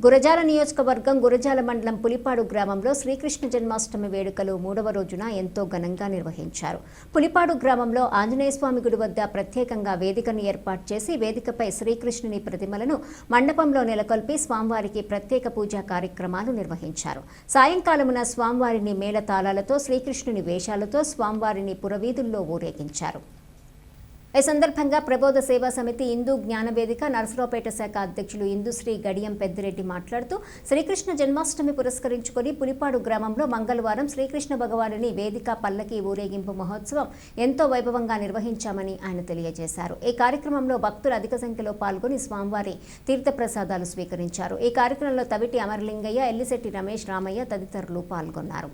గురజాల నియోజకవర్గం గురజాల మండలం పులిపాడు గ్రామంలో శ్రీకృష్ణ జన్మాష్టమి వేడుకలు 3వ రోజున ఎంతో ఘనంగా నిర్వహించారు. పులిపాడు గ్రామంలో ఆంజనేయస్వామి గుడి వద్ద ప్రత్యేకంగా వేదికను ఏర్పాటు చేసి వేదికపై శ్రీకృష్ణుని ప్రతిమలను మండపంలో నెలకొల్పి స్వామివారికి ప్రత్యేక పూజా కార్యక్రమాలు నిర్వహించారు. సాయంకాలమున స్వామివారిని మేళతాళాలతో శ్రీకృష్ణుని వేషాలతో స్వామివారిని పురవీధుల్లో ఊరేగించారు. ఈ సందర్భంగా ప్రబోధ సేవా సమితి హిందూ జ్ఞానవేదిక నరసరావుపేట శాఖ అధ్యక్షులు ఇందుశ్రీ గడియం పెద్దిరెడ్డి మాట్లాడుతూ శ్రీకృష్ణ జన్మాష్టమి పురస్కరించుకొని పులిపాడు గ్రామంలో మంగళవారం శ్రీకృష్ణ భగవానుని వేదిక పల్లకి ఊరేగింపు మహోత్సవం ఎంతో వైభవంగా నిర్వహించామని ఆయన తెలియజేశారు. ఈ కార్యక్రమంలో భక్తులు అధిక సంఖ్యలో పాల్గొని స్వామివారి తీర్థప్రసాదాలు స్వీకరించారు. ఈ కార్యక్రమంలో తవిటి అమరలింగయ్య, ఎల్లిశెట్టి రమేష్, రామయ్య తదితరులు పాల్గొన్నారు.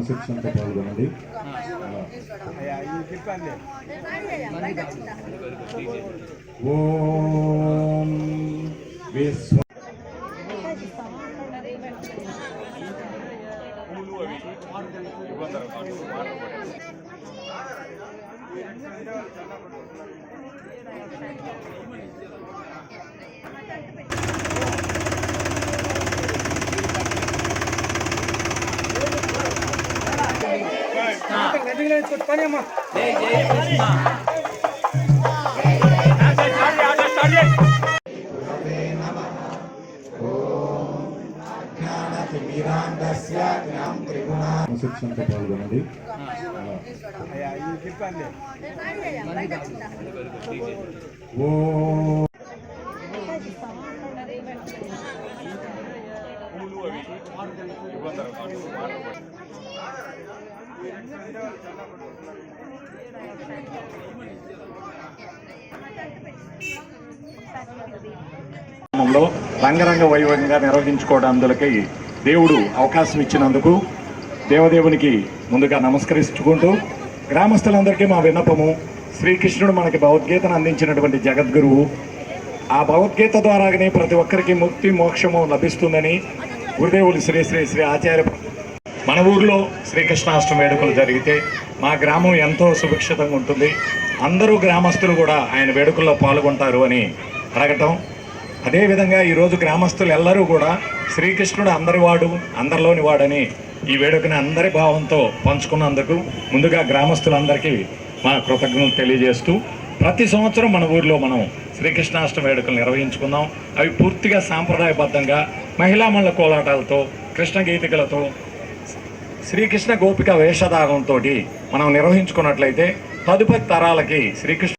శిక్షణతో పాల్గొనండి. ఓం విశ్వ శిక్షణతో పాల్గొనండి. ఓం రంగరంగ వైభవంగా నిర్వహించుకోవడానికి దేవుడు అవకాశం ఇచ్చినందుకు దేవదేవునికి ముందుగా నమస్కరించుకుంటూ గ్రామస్తులందరికీ మా విన్నపము, శ్రీకృష్ణుడు మనకి భగవద్గీతను అందించినటువంటి జగద్గురువు. ఆ భగవద్గీత ద్వారానే ప్రతి ఒక్కరికి ముక్తి మోక్షము లభిస్తుందని గురుదేవులు శ్రీ శ్రీ శ్రీ ఆచార్య మన ఊర్లో శ్రీకృష్ణాష్టమి వేడుకలు జరిగితే మా గ్రామం ఎంతో సుభిక్షితంగా ఉంటుంది. అందరూ గ్రామస్తులు కూడా ఆయన వేడుకల్లో పాల్గొంటారు అని అడగటం. అదేవిధంగా ఈరోజు గ్రామస్తులు ఎల్లరూ కూడా శ్రీకృష్ణుడు అందరివాడు, అందరిలోని వాడని ఈ వేడుకని అందరి భావంతో పంచుకున్నందుకు ముందుగా గ్రామస్తులందరికీ మా కృతజ్ఞతలు తెలియజేస్తూ ప్రతి సంవత్సరం మన ఊర్లో మనం శ్రీకృష్ణాష్టమి వేడుకలు నిర్వహించుకుందాం. అవి పూర్తిగా సాంప్రదాయబద్ధంగా మహిళామణుల కోలాటాలతో, కృష్ణ గీతికలతో, శ్రీకృష్ణ గోపిక వేషధారంతో మనం నిర్వహించుకున్నట్లయితే తదుపరి తరాలకి శ్రీకృష్ణ